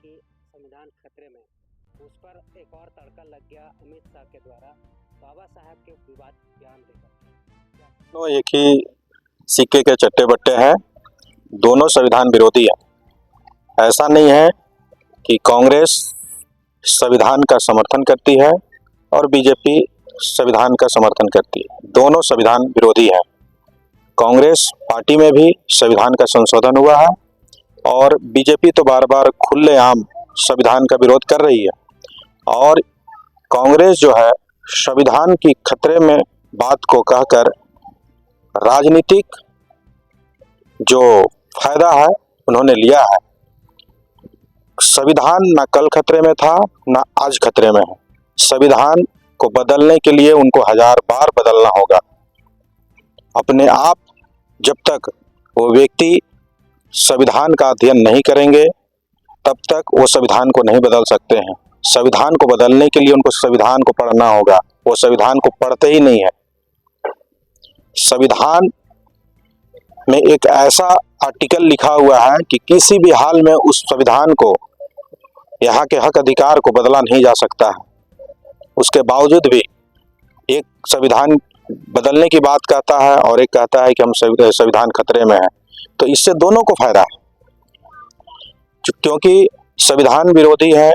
कि संविधान खतरे में, उस पर एक और तड़का लग गया अमित शाह के द्वारा बाबा साहब के विवाद बयान देकर। दोनों एक ही सिक्के के चट्टे बट्टे हैं, दोनों संविधान विरोधी हैं। ऐसा नहीं है कि कांग्रेस संविधान का समर्थन करती है और बीजेपी संविधान का समर्थन करती है, दोनों संविधान विरोधी हैं। कांग्रेस पार्टी में भी संविधान का संशोधन हुआ है और बीजेपी तो बार बार खुलेआम संविधान का विरोध कर रही है। और कांग्रेस जो है संविधान की खतरे में बात को कहकर राजनीतिक जो फायदा है उन्होंने लिया है। संविधान ना कल खतरे में था ना आज खतरे में है। संविधान को बदलने के लिए उनको 1000 बार बदलना होगा। अपने आप जब तक वो व्यक्ति संविधान का अध्ययन नहीं करेंगे तब तक वो संविधान को नहीं बदल सकते हैं। संविधान को बदलने के लिए उनको संविधान को पढ़ना होगा, वो संविधान को पढ़ते ही नहीं है। संविधान में एक ऐसा आर्टिकल लिखा हुआ है कि किसी भी हाल में उस संविधान को, यहाँ के हक अधिकार को बदला नहीं जा सकता है। उसके बावजूद भी एक संविधान बदलने की बात कहता है और एक कहता है कि हम संविधान खतरे में है। तो इससे दोनों को फायदा है, क्योंकि संविधान विरोधी है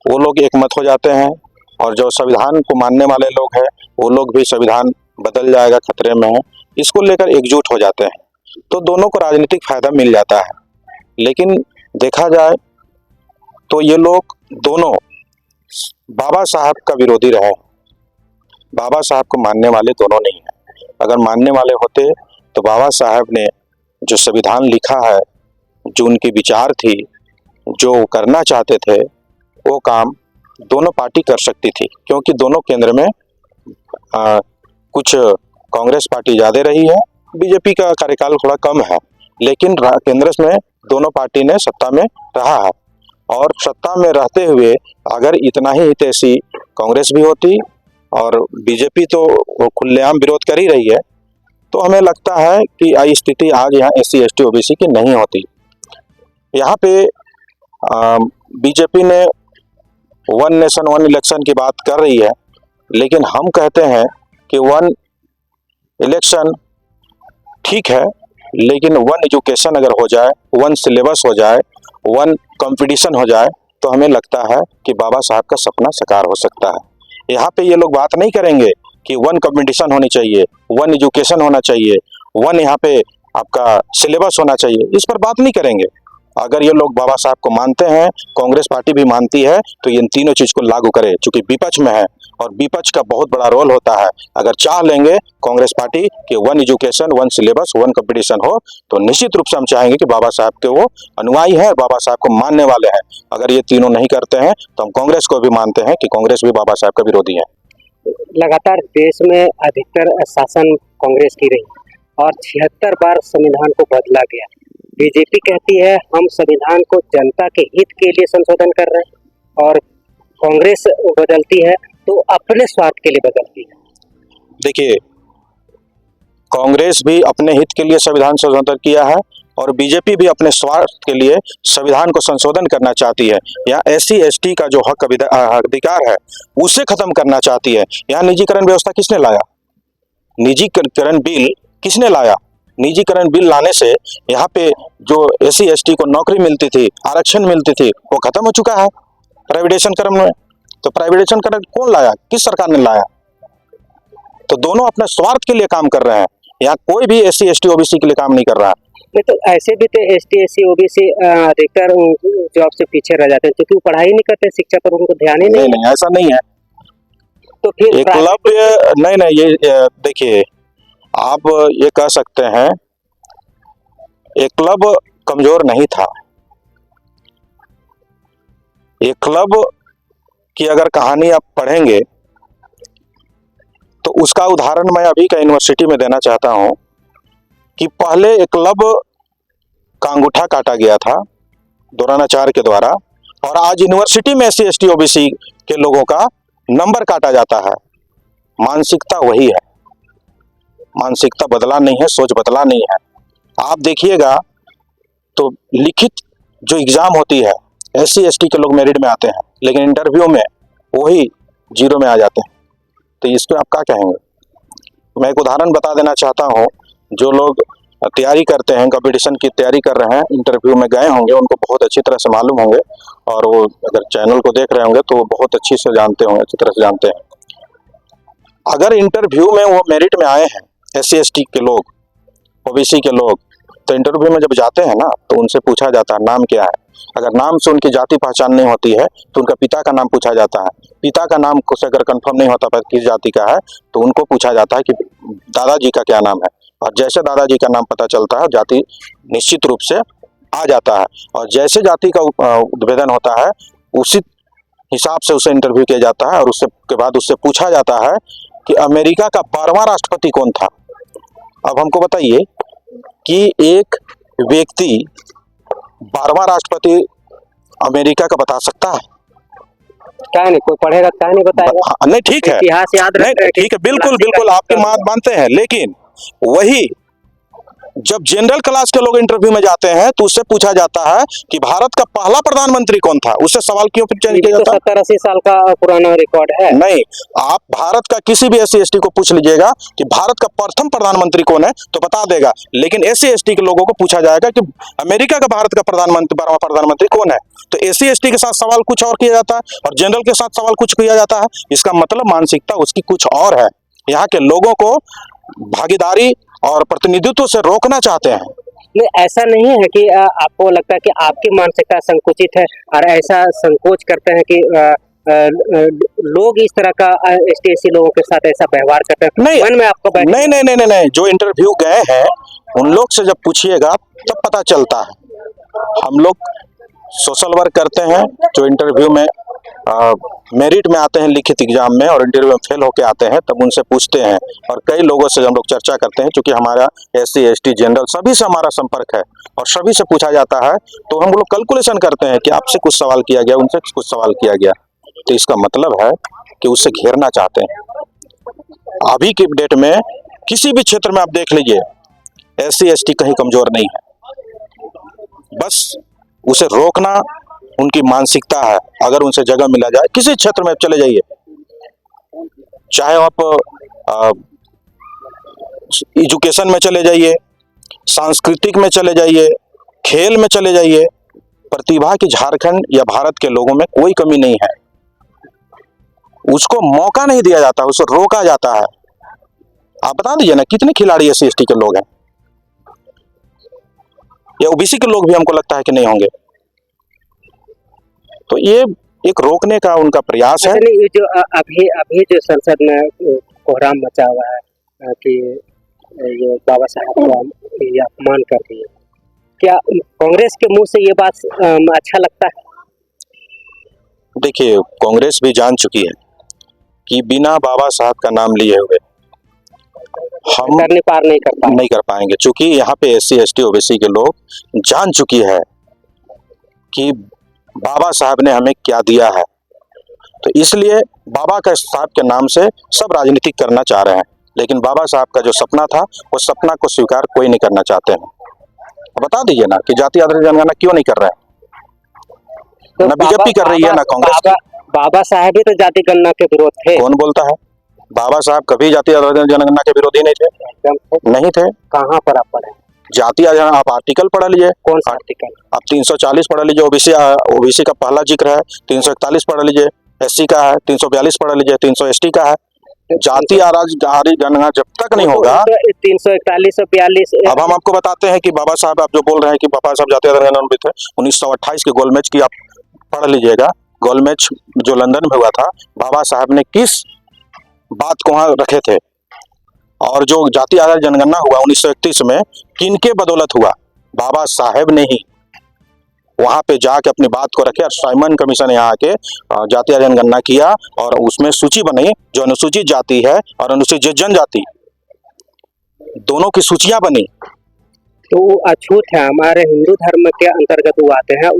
वो लोग एक मत हो जाते हैं और जो संविधान को मानने वाले लोग हैं वो लोग भी संविधान बदल जाएगा खतरे में है, इसको लेकर एकजुट हो जाते हैं। तो दोनों को राजनीतिक फायदा मिल जाता है। लेकिन देखा जाए तो ये लोग दोनों बाबा साहब का विरोधी रहे। बाबा साहब को मानने वाले दोनों नहीं हैं। अगर मानने वाले होते तो बाबा साहब ने जो संविधान लिखा है, जो उनकी विचार थी, जो करना चाहते थे, वो काम दोनों पार्टी कर सकती थी। क्योंकि दोनों केंद्र में कुछ कांग्रेस पार्टी ज़्यादा रही है, बीजेपी का कार्यकाल थोड़ा कम है, लेकिन केंद्र में दोनों पार्टी ने सत्ता में रहा है। और सत्ता में रहते हुए अगर इतना ही हितैषी कांग्रेस भी होती और बीजेपी तो खुलेआम विरोध कर ही रही है, तो हमें लगता है कि स्थिति आज यहाँ SC ST OBC की नहीं होती। यहाँ पे बीजेपी ने वन नेशन वन इलेक्शन की बात कर रही है, लेकिन हम कहते हैं कि वन इलेक्शन ठीक है, लेकिन वन एजुकेशन अगर हो जाए, वन सिलेबस हो जाए, वन कंपटीशन हो जाए, तो हमें लगता है कि बाबा साहब का सपना साकार हो सकता है। यहाँ पे ये लोग बात नहीं करेंगे कि वन कंपटीशन होनी चाहिए, वन एजुकेशन होना चाहिए, वन यहाँ पे आपका सिलेबस होना चाहिए, इस पर बात नहीं करेंगे। अगर ये लोग बाबा साहब को मानते हैं, कांग्रेस पार्टी भी मानती है, तो इन तीनों चीज़ को लागू करे। चूंकि विपक्ष में है और विपक्ष का बहुत बड़ा रोल होता है। अगर चाह लेंगे कांग्रेस पार्टी कि one education, one syllabus, one competition हो, तो निश्चित रूप से हम चाहेंगे कि बाबा साहब के वो अनुयायी हैं, बाबा साहब को मानने वाले हैं। अगर ये तीनों नहीं करते हैं तो हम कांग्रेस को भी मानते हैं कि कांग्रेस भी बाबा साहब का विरोधी है। लगातार देश में अधिकतर शासन कांग्रेस की रही और 76 बार संविधान को बदला गया। बीजेपी कहती है हम संविधान को जनता के हित के लिए संशोधन कर रहे हैं, और कांग्रेस बदलती है तो अपने स्वार्थ के लिए बदलती है। देखिए, कांग्रेस भी अपने हित के लिए संविधान संशोधन किया है और बीजेपी भी अपने स्वार्थ के लिए संविधान को संशोधन करना चाहती है। यहाँ SC ST का जो हक अधिकार है उसे खत्म करना चाहती है। यहाँ निजीकरण व्यवस्था किसने लाया? निजीकरण बिल किसने लाया? निजीकरण बिल लाने से यहाँ पे जो SC ST को नौकरी मिलती थी, आरक्षण मिलती थी, वो खत्म हो चुका है प्राइवेटाइजेशन क्रम में। तो प्राइवेटाइजेशन क्रम कौन लाया? किस सरकार ने लाया? तो दोनों अपने स्वार्थ के लिए काम कर रहे हैं। यहाँ कोई भी SC ST OBC के लिए काम नहीं कर रहा है। नहीं तो ऐसे भी तो ST SC OBC अधिकतर जॉब से पीछे रह जाते हैं, क्योंकि वो पढ़ाई नहीं करते, शिक्षा पर उनको ध्यान ही नहीं, ऐसा नहीं है। तो फिर एकलव्य नहीं, ये देखिए, आप ये कह सकते हैं एकलव्य कमजोर नहीं था। एकलव्य की अगर कहानी आप पढ़ेंगे तो उसका उदाहरण मैं अभी का यूनिवर्सिटी में देना चाहता हूं कि पहले एकलव्य का अंगूठा काटा गया था द्रोणाचार्य के द्वारा, और आज यूनिवर्सिटी में SC ST OBC के लोगों का नंबर काटा जाता है। मानसिकता वही है, मानसिकता बदला नहीं है, सोच बदला नहीं है। आप देखिएगा तो लिखित जो एग्जाम होती है SC ST के लोग मेरिट में आते हैं, लेकिन इंटरव्यू में वही 0 में आ जाते हैं। तो इसमें आप क्या कहेंगे? मैं एक उदाहरण बता देना चाहता हूँ। जो लोग तैयारी करते हैं, कंपटीशन की तैयारी कर रहे हैं, इंटरव्यू में गए होंगे, उनको बहुत अच्छी तरह से मालूम होंगे, और वो अगर चैनल को देख रहे होंगे तो वो बहुत अच्छी से जानते होंगे, अच्छी तरह से जानते हैं। अगर इंटरव्यू में वो मेरिट में आए हैं, SC ST के लोग, OBC के लोग, तो इंटरव्यू में जब जाते हैं ना, तो उनसे पूछा जाता है नाम क्या है। अगर नाम से उनकी जाति पहचान नहीं होती है तो उनका पिता का नाम पूछा जाता है। पिता का नाम से अगर कंफर्म नहीं होता किस जाति का है, तो उनको पूछा जाता है कि दादाजी का क्या नाम है। और जैसे दादाजी का नाम पता चलता है, जाति निश्चित रूप से आ जाता है। और जैसे जाति का उद्भेदन होता है, उसी हिसाब से उसे इंटरव्यू किया जाता है, और उससे के बाद उससे पूछा जाता है कि अमेरिका का 12वां राष्ट्रपति कौन था। अब हमको बताइए कि एक व्यक्ति 12वां राष्ट्रपति अमेरिका का बता सकता है? क्या नहीं, कोई पढ़ेगा क्या नहीं बताएगा। नहीं, ठीक है, इतिहास याद रखते हैं, ठीक है, बिल्कुल बिल्कुल आपकी बात मानते हैं, लेकिन वही जब जनरल क्लास के लोग इंटरव्यू में जाते हैं तो उससे पूछा जाता है कि भारत का पहला प्रधानमंत्री कौन था। उससे सवाल क्यों फिर चेंज किया जाता है? 70-80 साल का पुराना रिकॉर्ड है। नहीं, आप भारत का किसी भी SC ST को पूछ लीजिएगा कि भारत का प्रथम प्रधानमंत्री कौन है, तो बता देगा। लेकिन SC ST के लोगों को पूछा जाएगा कि अमेरिका का भारत का 12वां प्रधानमंत्री कौन है, तो SC ST के साथ सवाल कुछ और किया जाता है और जनरल के साथ सवाल कुछ किया जाता है। इसका मतलब मानसिकता उसकी कुछ और है। यहाँ के लोगों को भागीदारी और प्रतिनिधित्व से रोकना चाहते हैं। नहीं, ऐसा नहीं है कि आपको लगता है कि आपकी मानसिकता संकुचित है और ऐसा संकोच करते हैं कि लोग इस तरह का ST SC लोगों के साथ ऐसा व्यवहार करते हैं? नहीं, मन में आपको नहीं नहीं नहीं नहीं, जो इंटरव्यू गए हैं उन लोग से जब पूछिएगा तब पता चलता है। हम लोग सोशल वर्क करते हैं, जो इंटरव्यू में मेरिट में आते हैं लिखित एग्जाम में और इंटरव्यू में फेल होके आते हैं, तब उनसे पूछते हैं। और कई लोगों से हम लोग चर्चा करते हैं, क्योंकि हमारा SC ST जनरल सभी से हमारा संपर्क है और सभी से पूछा जाता है, तो हम लोग कैलकुलेशन करते हैं कि आपसे कुछ सवाल किया गया, उनसे कुछ सवाल किया गया, तो इसका मतलब है कि उससे घेरना चाहते हैं। अभी की डेट में किसी भी क्षेत्र में आप देख लीजिए, SC ST कहीं कमजोर नहीं है, बस उसे रोकना उनकी मानसिकता है। अगर उनसे जगह मिला जाए, किसी क्षेत्र में चले जाइए, चाहे आप एजुकेशन में चले जाइए, सांस्कृतिक में चले जाइए, खेल में चले जाइए, प्रतिभा की झारखंड या भारत के लोगों में कोई कमी नहीं है। उसको मौका नहीं दिया जाता, उसे रोका जाता है। आप बता दीजिए ना कितने खिलाड़ी SC ST के लोग हैं, या OBC के लोग भी हमको लगता है कि नहीं होंगे। तो ये एक रोकने का उनका प्रयास है। ये जो अभी जो संसद में कोहराम मचा हुआ है कि ये बाबा साहब को ये अपमान कर दिए, क्या कांग्रेस के मुंह से ये बात अच्छा लगता है? देखिए, कांग्रेस भी जान चुकी है कि बिना बाबा साहब का नाम लिए हुए हम पार नहीं कर पाएंगे, क्योंकि यहाँ पे SC ST OBC के लोग जान चुकी है कि बाबा साहब ने हमें क्या दिया है। तो इसलिए बाबा का साहब के नाम से सब राजनीतिक करना चाह रहे हैं, लेकिन बाबा साहब का जो सपना था, वो सपना को स्वीकार कोई नहीं करना चाहते हैं। बता दीजिए ना कि जाति आधारित जनगणना क्यों नहीं कर रहे हैं? तो ना BJP कर रही है, ना कांग्रेस। बाबा साहब ही तो जाति गणना के विरोध थे। कौन बोलता है? बाबा साहब कभी जाति आधारित जनगणना के विरोधी नहीं थे, नहीं थे। कहाँ पर आप पढ़े? जाति आधार आप आर्टिकल पढ़ लीजिए। कौन सा आर्टिकल? आप 340 पढ़ लीजिए, OBC का पहला जिक्र है। 341 पढ़ लीजिए, SC का है। 342 पढ़ लीजिए, 300 ST का है। जाति आधारित जनगणना जब तक नहीं होगा, 341 और 42। अब हम आपको बताते हैं कि बाबा साहब, आप जो बोल रहे हैं कि बाबा साहब जाति आधारित जनगणना में थे, 1928 के गोलमेज की आप पढ़ लीजिएगा। गोलमेज जो लंदन में हुआ था, बाबा साहब ने किस बात को वहां रखे थे, और जो जाति आधारित जनगणना हुआ 1931 में, किनके बदौलत हुआ? बाबा साहेब ने ही वहां पे जाके अपनी बात को रखे और साइमन कमीशन यहाँ आके जाति आधारित जनगणना किया, और उसमें सूची बनी जो अनुसूचित जाति है और अनुसूचित जनजाति, दोनों की सूचियां बनी। तो वो अछूत है, हमारे हिंदू धर्म के अंतर्गत वो आते हैं।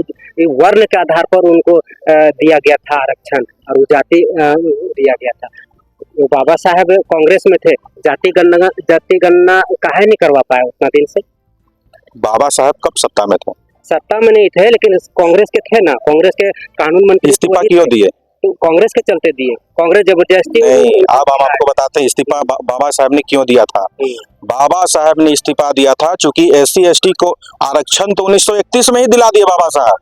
वर्ण के आधार पर उनको दिया गया था आरक्षण, और वो जाति दिया गया था। वो बाबा साहब कांग्रेस में थे, जाति गणना काहे नहीं करवा पाए उतना दिन से? बाबा साहब कब सत्ता में थे? सत्ता में नहीं थे, लेकिन कांग्रेस के थे ना, कांग्रेस के कानून मंत्री इस्तीफा क्यों दिए? तो कांग्रेस के चलते दिए, कांग्रेस जबरदस्ती। नहीं, अब हम आपको बताते हैं इस्तीफा बाबा साहब ने क्यों दिया था। बाबा साहब ने इस्तीफा दिया था क्योंकि SC/ST को आरक्षण तो 1931 में ही दिला दिए बाबा साहब।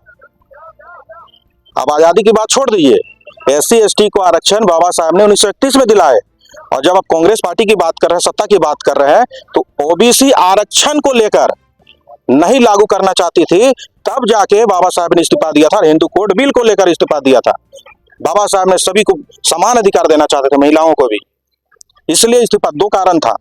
अब आजादी की बात छोड़ दीजिए, SC/ST को आरक्षण बाबा साहब ने 1931 में दिलाए। और जब आप कांग्रेस पार्टी की बात कर रहे हैं, सत्ता की बात कर रहे हैं, तो OBC आरक्षण को लेकर नहीं लागू करना चाहती थी, तब जाके बाबा साहब ने इस्तीफा दिया था। हिंदू कोड बिल को लेकर इस्तीफा दिया था। बाबा साहब ने सभी को समान अधिकार देना चाहते थे, महिलाओं को भी, इसलिए इस्तीफा। दो कारण था,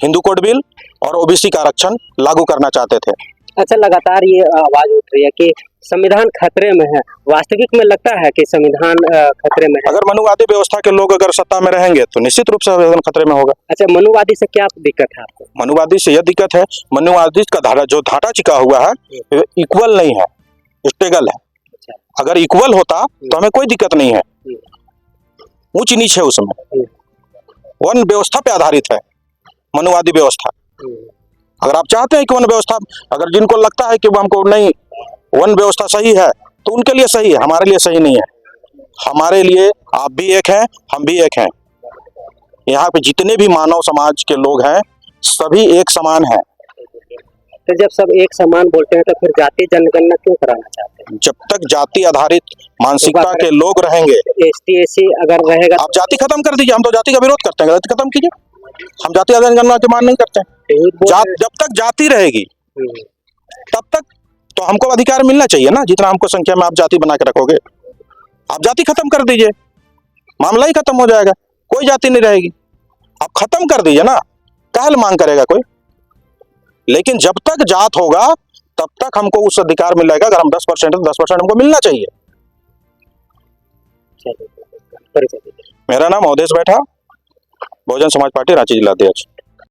हिंदू कोड बिल और OBC का आरक्षण लागू करना चाहते थे। अच्छा, लगातार ये आवाज उठ रही है कि संविधान खतरे में है। वास्तविक में लगता है कि संविधान खतरे में है? अगर मनुवादी व्यवस्था के लोग अगर सत्ता में रहेंगे तो निश्चित रूप से संविधान खतरे में होगा। अच्छा, मनुवादी से क्या दिक्कत है आपको? मनुवादी से यह दिक्कत है, मनुवादी का धारा जो ढांचा चिका हुआ है इक्वल नहीं है, स्टेगल है। अगर इक्वल होता तो हमें कोई दिक्कत नहीं है। ऊंच नीच है उसमें, वन व्यवस्था पे आधारित है मनुवादी व्यवस्था। अगर आप चाहते हैं कि वन व्यवस्था, अगर जिनको लगता है कि वो हमको नहीं वन व्यवस्था सही है तो उनके लिए सही है, हमारे लिए सही नहीं है। हमारे लिए आप भी एक हैं, हम भी एक हैं। यहाँ पे जितने भी मानव समाज के लोग हैं सभी एक समान हैं। तो जब सब एक समान बोलते हैं तो फिर जातीय जनगणना क्यों कराना चाहते हैं? जब तक जाति आधारित मानसिकता के लोग रहेंगे, ST/SC अगर रहेगा, आप जाति खत्म कर दीजिए। हम तो जाति का विरोध करते हैं, जाति खत्म कीजिए। हम जाति जनगणना की मांग नहीं करते हैं। जब तक जाति रहेगी तब तक तो हमको अधिकार मिलना चाहिए ना। जितना हमको संख्या में आप जाति बना के रखोगे, आप जाति खत्म कर दीजिए, मामला ही खत्म हो जाएगा, कोई जाति नहीं रहेगी। आप खत्म कर दीजिए ना, काहे मांग करेगा कोई। लेकिन जब तक जात होगा तब तक हमको उस अधिकार मिलेगा। अगर हम 10% तो 10% हमको मिलना चाहिए। मेरा नाम अवधेश बैठा, बहुजन समाज पार्टी रांची जिला अध्यक्ष।